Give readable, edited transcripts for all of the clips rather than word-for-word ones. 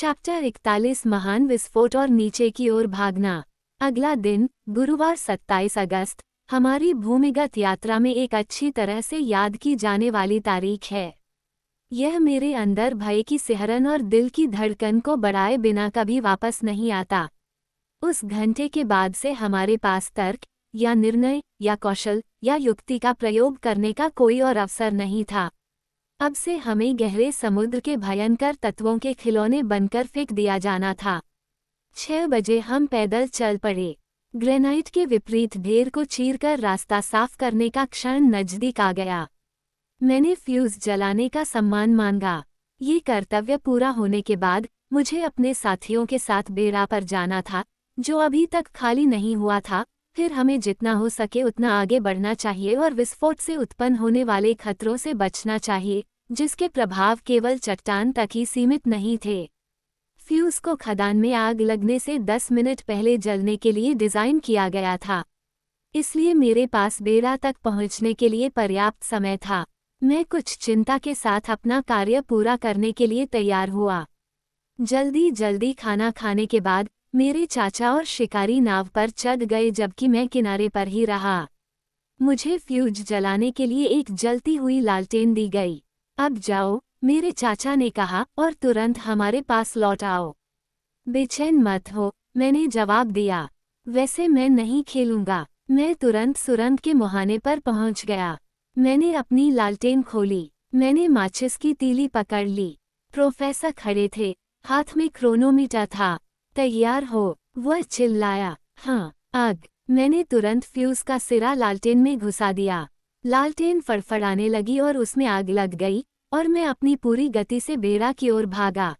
Chapter 41 महान विस्फोट और नीचे की ओर भागना। अगला दिन, गुरुवार 27 अगस्त, हमारी भूमिगत यात्रा में एक अच्छी तरह से याद की जाने वाली तारीख है। यह मेरे अंदर भय की सिहरन और दिल की धड़कन को बढ़ाए बिना कभी वापस नहीं आता। उस घंटे के बाद से हमारे पास तर्क या निर्णय या कौशल या युक्ति का प्रयोग करने का कोई और अवसर नहीं था। अब से हमें गहरे समुद्र के भयंकर तत्वों के खिलौने बनकर फेंक दिया जाना था। 6 बजे हम पैदल चल पड़े। ग्रेनाइट के विपरीत ढेर को चीरकर रास्ता साफ करने का क्षण नजदीक आ गया। मैंने फ्यूज जलाने का सम्मान मांगा। ये कर्तव्य पूरा होने के बाद मुझे अपने साथियों के साथ बेड़ा पर जाना था, जो अभी तक खाली नहीं हुआ था। फिर हमें जितना हो सके उतना आगे बढ़ना चाहिए और विस्फोट से उत्पन्न होने वाले खतरों से बचना चाहिए, जिसके प्रभाव केवल चट्टान तक ही सीमित नहीं थे। फ्यूज को खदान में आग लगने से 10 मिनट पहले जलने के लिए डिज़ाइन किया गया था, इसलिए मेरे पास बेड़ा तक पहुंचने के लिए पर्याप्त समय था। मैं कुछ चिंता के साथ अपना कार्य पूरा करने के लिए तैयार हुआ। जल्दी जल्दी खाना खाने के बाद मेरे चाचा और शिकारी नाव पर चढ़ गए, जबकि मैं किनारे पर ही रहा। मुझे फ्यूज जलाने के लिए एक जलती हुई लालटेन दी गई। अब जाओ, मेरे चाचा ने कहा, और तुरंत हमारे पास लौट आओ। बेचैन मत हो, मैंने जवाब दिया। वैसे मैं नहीं खेलूंगा। मैं तुरंत सुरंग के मुहाने पर पहुंच गया। मैंने अपनी लालटेन खोली। मैंने माचिस की तीली पकड़ ली। प्रोफेसर खड़े थे, हाथ में क्रोनोमीटर था। तैयार हो, वह चिल्लाया। हाँ, आग। मैंने तुरंत फ्यूज का सिरा लालटेन में घुसा दिया। लालटेन फड़फड़ाने लगी और उसमें आग लग गई, और मैं अपनी पूरी गति से बेड़ा की ओर भागा।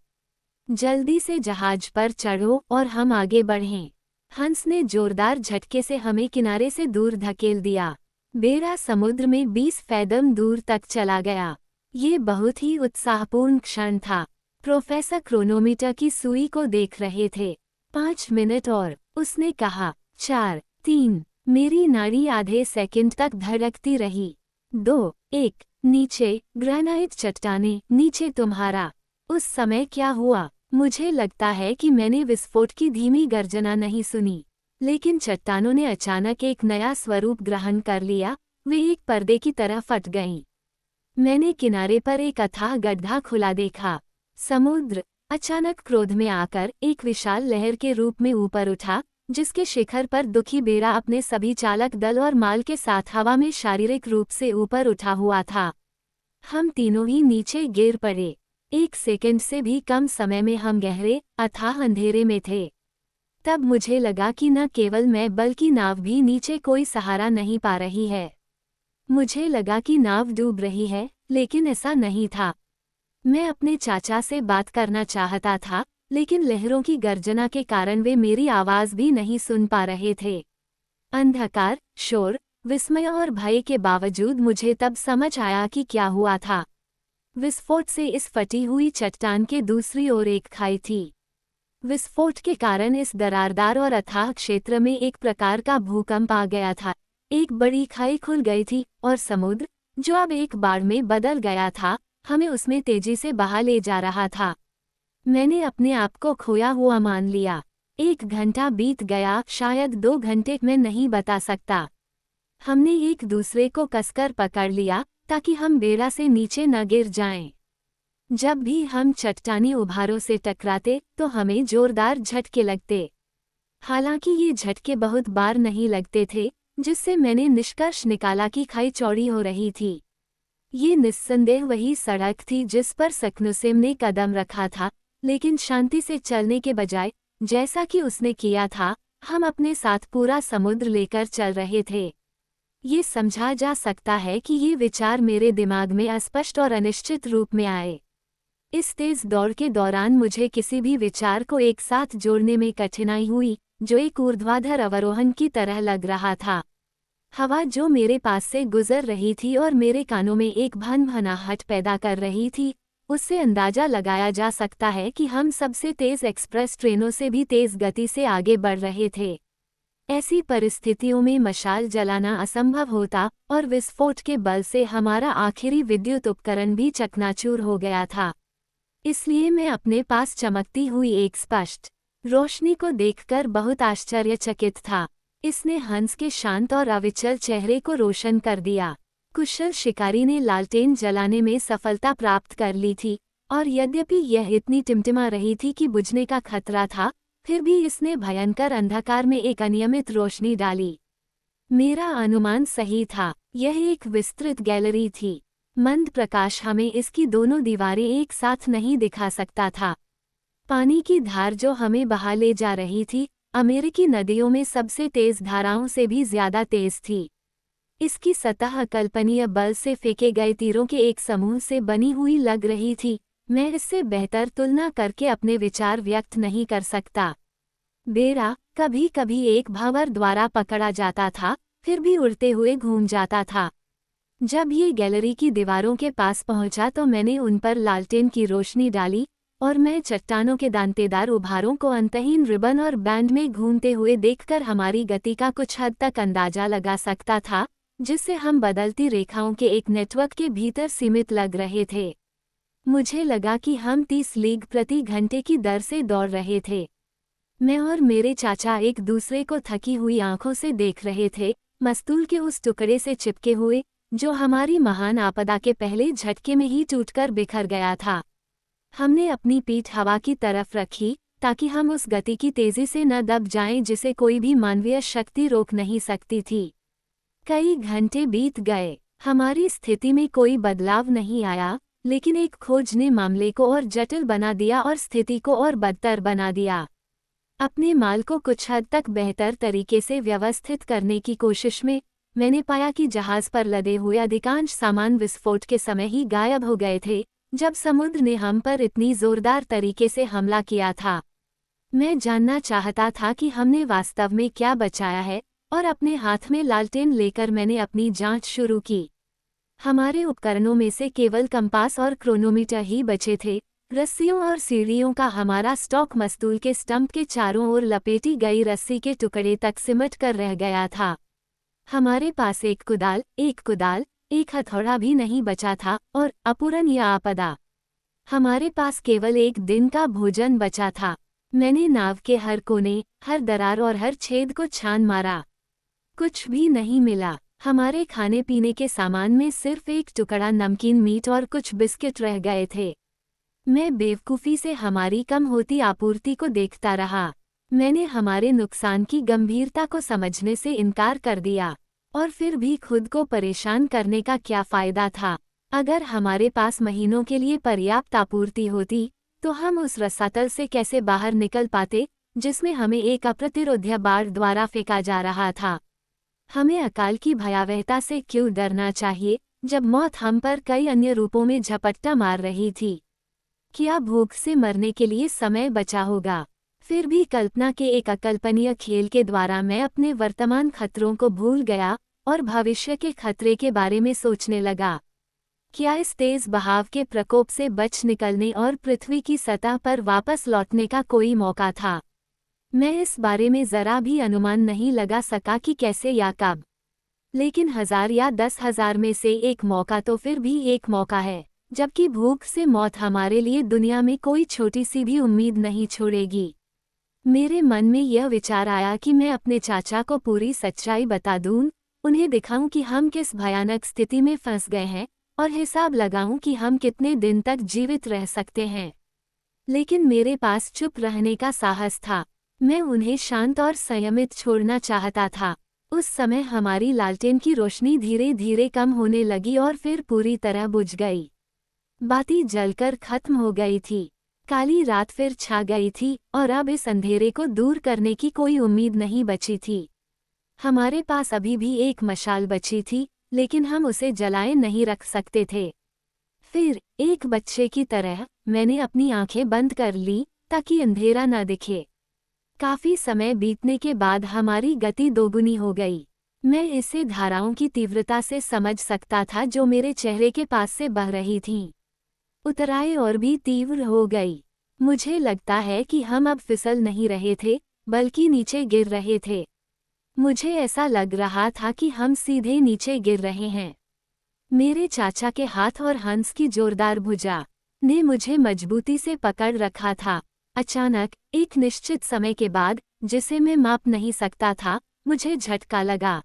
जल्दी से जहाज पर चढ़ो और हम आगे बढ़ें। हंस ने जोरदार झटके से हमें किनारे से दूर धकेल दिया। बेड़ा समुद्र में 20 फैदम दूर तक चला गया। ये बहुत ही उत्साहपूर्ण क्षण था। प्रोफेसर क्रोनोमीटर की सुई को देख रहे थे। 5 मिनट और, उसने कहा। 4, 3, मेरी नाड़ी आधे सेकंड तक धड़कती रही। 2, 1, नीचे, ग्रेनाइट चट्टाने, नीचे तुम्हारा। उस समय क्या हुआ? मुझे लगता है कि मैंने विस्फोट की धीमी गर्जना नहीं सुनी, लेकिन चट्टानों ने अचानक एक नया स्वरूप ग्रहण कर लिया। वे एक पर्दे की तरह फट गईं। मैंने किनारे पर एक अथाह गड्ढा खुला देखा। समुद्र अचानक क्रोध में आकर एक विशाल लहर के रूप में ऊपर उठा, जिसके शिखर पर दुखी बेड़ा अपने सभी चालक दल और माल के साथ हवा में शारीरिक रूप से ऊपर उठा हुआ था। हम तीनों ही नीचे गिर पड़े। 1 सेकंड से भी कम समय में हम गहरे, अथाह अंधेरे में थे। तब मुझे लगा कि न केवल मैं बल्कि नाव भी नीचे कोई सहारा नहीं पा रही है। मुझे लगा कि नाव डूब रही है, लेकिन ऐसा नहीं था। मैं अपने चाचा से बात करना चाहता था, लेकिन लहरों की गर्जना के कारण वे मेरी आवाज़ भी नहीं सुन पा रहे थे। अंधकार, शोर, विस्मय और भय के बावजूद मुझे तब समझ आया कि क्या हुआ था। विस्फोट से इस फटी हुई चट्टान के दूसरी ओर एक खाई थी। विस्फोट के कारण इस दरारदार और अथाह क्षेत्र में एक प्रकार का भूकंप आ गया था। एक बड़ी खाई खुल गई थी, और समुद्र, जो अब एक बाढ़ में बदल गया था, हमें उसमें तेजी से बहा ले जा रहा था। मैंने अपने आप को खोया हुआ मान लिया। 1 घंटा बीत गया, शायद 2 घंटे, मैं नहीं बता सकता। हमने एक दूसरे को कसकर पकड़ लिया, ताकि हम बेड़ा से नीचे न गिर जाएं। जब भी हम चट्टानी उभारों से टकराते तो हमें जोरदार झटके लगते। हालांकि ये झटके बहुत बार नहीं लगते थे, जिससे मैंने निष्कर्ष निकाला कि खाई चौड़ी हो रही थी। ये निस्संदेह वही सड़क थी जिस पर सक्नुसेम ने कदम रखा था, लेकिन शांति से चलने के बजाय, जैसा कि उसने किया था, हम अपने साथ पूरा समुद्र लेकर चल रहे थे। ये समझा जा सकता है कि ये विचार मेरे दिमाग में अस्पष्ट और अनिश्चित रूप में आए। इस तेज दौड़ के दौरान मुझे किसी भी विचार को एक साथ जोड़ने में कठिनाई हुई, जो एक ऊर्ध्वाधर अवरोहण की तरह लग रहा था। हवा जो मेरे पास से गुजर रही थी और मेरे कानों में एक भनभनाहट पैदा कर रही थी, उससे अंदाजा लगाया जा सकता है कि हम सबसे तेज एक्सप्रेस ट्रेनों से भी तेज गति से आगे बढ़ रहे थे। ऐसी परिस्थितियों में मशाल जलाना असंभव होता, और विस्फोट के बल से हमारा आखिरी विद्युत उपकरण भी चकनाचूर हो गया था। इसलिए मैं अपने पास चमकती हुई एक स्पष्ट रोशनी को देखकर बहुत आश्चर्यचकित था। इसने हंस के शांत और अविचल चेहरे को रोशन कर दिया। कुशल शिकारी ने लालटेन जलाने में सफलता प्राप्त कर ली थी, और यद्यपि यह इतनी टिमटिमा रही थी कि बुझने का खतरा था, फिर भी इसने भयंकर अंधकार में एक अनियमित रोशनी डाली। मेरा अनुमान सही था, यह एक विस्तृत गैलरी थी। मंद प्रकाश हमें इसकी दोनों दीवारें एक साथ नहीं दिखा सकता था। पानी की धार जो हमें बहा ले जा रही थी, अमेरिकी नदियों में सबसे तेज धाराओं से भी ज्यादा तेज थी। इसकी सतह अकल्पनीय बल से फेंके गए तीरों के एक समूह से बनी हुई लग रही थी। मैं इससे बेहतर तुलना करके अपने विचार व्यक्त नहीं कर सकता। बेड़ा कभी कभी एक भंवर द्वारा पकड़ा जाता था, फिर भी उड़ते हुए घूम जाता था। जब ये गैलरी की दीवारों के पास पहुंचा तो मैंने उन पर लालटेन की रोशनी डाली, और मैं चट्टानों के दांतेदार उभारों को अंतहीन रिबन और बैंड में घूमते हुए देखकर हमारी गति का कुछ हद तक अंदाजा लगा सकता था, जिससे हम बदलती रेखाओं के एक नेटवर्क के भीतर सीमित लग रहे थे। मुझे लगा कि हम 30 लीग प्रति घंटे की दर से दौड़ रहे थे। मैं और मेरे चाचा एक दूसरे को थकी हुई आंखों से देख रहे थे, मस्तूल के उस टुकड़े से चिपके हुए, जो हमारी महान आपदा के पहले झटके में ही टूटकर बिखर गया था। हमने अपनी पीठ हवा की तरफ रखी, ताकि हम उस गति की तेजी से न दब जाएं जिसे कोई भी मानवीय शक्ति रोक नहीं सकती थी। कई घंटे बीत गए, हमारी स्थिति में कोई बदलाव नहीं आया, लेकिन एक खोज ने मामले को और जटिल बना दिया और स्थिति को और बदतर बना दिया। अपने माल को कुछ हद तक बेहतर तरीके से व्यवस्थित करने की कोशिश में मैंने पाया कि जहाज पर लदे हुए अधिकांश सामान विस्फोट के समय ही गायब हो गए थे, जब समुद्र ने हम पर इतनी जोरदार तरीके से हमला किया था। मैं जानना चाहता था कि हमने वास्तव में क्या बचाया है, और अपने हाथ में लालटेन लेकर मैंने अपनी जांच शुरू की। हमारे उपकरणों में से केवल कंपास और क्रोनोमीटर ही बचे थे। रस्सियों और सीढ़ियों का हमारा स्टॉक मस्तूल के स्टंप के चारों ओर लपेटी गई रस्सी के टुकड़े तक सिमट कर रह गया था। हमारे पास एक कुदाल, एक हथौड़ा भी नहीं बचा था, और अपूरणीय आपदा। हमारे पास केवल एक दिन का भोजन बचा था। मैंने नाव के हर कोने, हर दरार और हर छेद को छान मारा। कुछ भी नहीं मिला। हमारे खाने पीने के सामान में सिर्फ एक टुकड़ा नमकीन मीट और कुछ बिस्किट रह गए थे। मैं बेवकूफ़ी से हमारी कम होती आपूर्ति को देखता रहा। मैंने हमारे नुकसान की गंभीरता को समझने से इनकार कर दिया, और फिर भी खुद को परेशान करने का क्या फ़ायदा था। अगर हमारे पास महीनों के लिए पर्याप्त आपूर्ति होती, तो हम उस रसातल से कैसे बाहर निकल पाते, जिसमें हमें एक अप्रतिरोध्य बाढ़ द्वारा फेंका जा रहा था। हमें अकाल की भयावहता से क्यों डरना चाहिए, जब मौत हम पर कई अन्य रूपों में झपट्टा मार रही थी। क्या भूख से मरने के लिए समय बचा होगा? फिर भी कल्पना के एक अकल्पनीय खेल के द्वारा मैं अपने वर्तमान खतरों को भूल गया और भविष्य के खतरे के बारे में सोचने लगा। क्या इस तेज बहाव के प्रकोप से बच निकलने और पृथ्वी की सतह पर वापस लौटने का कोई मौका था? मैं इस बारे में जरा भी अनुमान नहीं लगा सका कि कैसे या कब। लेकिन 1000 या 10,000 में से एक मौका तो फिर भी एक मौका है, जबकि भूख से मौत हमारे लिए दुनिया में कोई छोटी सी भी उम्मीद नहीं छोड़ेगी। मेरे मन में यह विचार आया कि मैं अपने चाचा को पूरी सच्चाई बता दूं, उन्हें दिखाऊं कि हम किस भयानक स्थिति में फंस गए हैं, और हिसाब लगाऊं कि हम कितने दिन तक जीवित रह सकते हैं। लेकिन मेरे पास चुप रहने का साहस था। मैं उन्हें शांत और संयमित छोड़ना चाहता था। उस समय हमारी लालटेन की रोशनी धीरे धीरे कम होने लगी और फिर पूरी तरह बुझ गई। बाती जलकर खत्म हो गई थी। काली रात फिर छा गई थी, और अब इस अंधेरे को दूर करने की कोई उम्मीद नहीं बची थी। हमारे पास अभी भी एक मशाल बची थी, लेकिन हम उसे जलाए नहीं रख सकते थे। फिर एक बच्चे की तरह मैंने अपनी आंखें बंद कर ली, ताकि अंधेरा न दिखे। काफी समय बीतने के बाद हमारी गति दोगुनी हो गई। मैं इसे धाराओं की तीव्रता से समझ सकता था जो मेरे चेहरे के पास से बह रही थीं। उतराई और भी तीव्र हो गई। मुझे लगता है कि हम अब फिसल नहीं रहे थे, बल्कि नीचे गिर रहे थे। मुझे ऐसा लग रहा था कि हम सीधे नीचे गिर रहे हैं। मेरे चाचा के हाथ और हंस की जोरदार भुजा ने मुझे मजबूती से पकड़ रखा था। अचानक एक निश्चित समय के बाद, जिसे मैं माप नहीं सकता था, मुझे झटका लगा।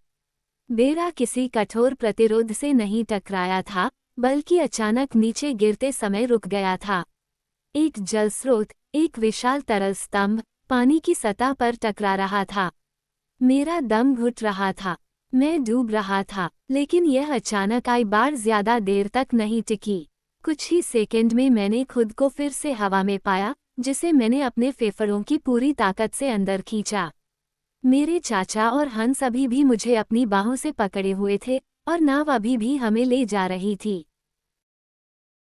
बेड़ा किसी कठोर प्रतिरोध से नहीं टकराया था, बल्कि अचानक नीचे गिरते समय रुक गया था। एक जलस्रोत, एक विशाल तरल स्तंभ, पानी की सतह पर टकरा रहा था। मेरा दम घुट रहा था। मैं डूब रहा था, लेकिन यह अचानक आई बाढ़ ज्यादा देर तक नहीं टिकी। कुछ ही सेकंड में मैंने खुद को फिर से हवा में पाया, जिसे मैंने अपने फेफड़ों की पूरी ताकत से अंदर खींचा। मेरे चाचा और हंस अभी भी मुझे अपनी बाहों से पकड़े हुए थे, और नाव अभी भी हमें ले जा रही थी।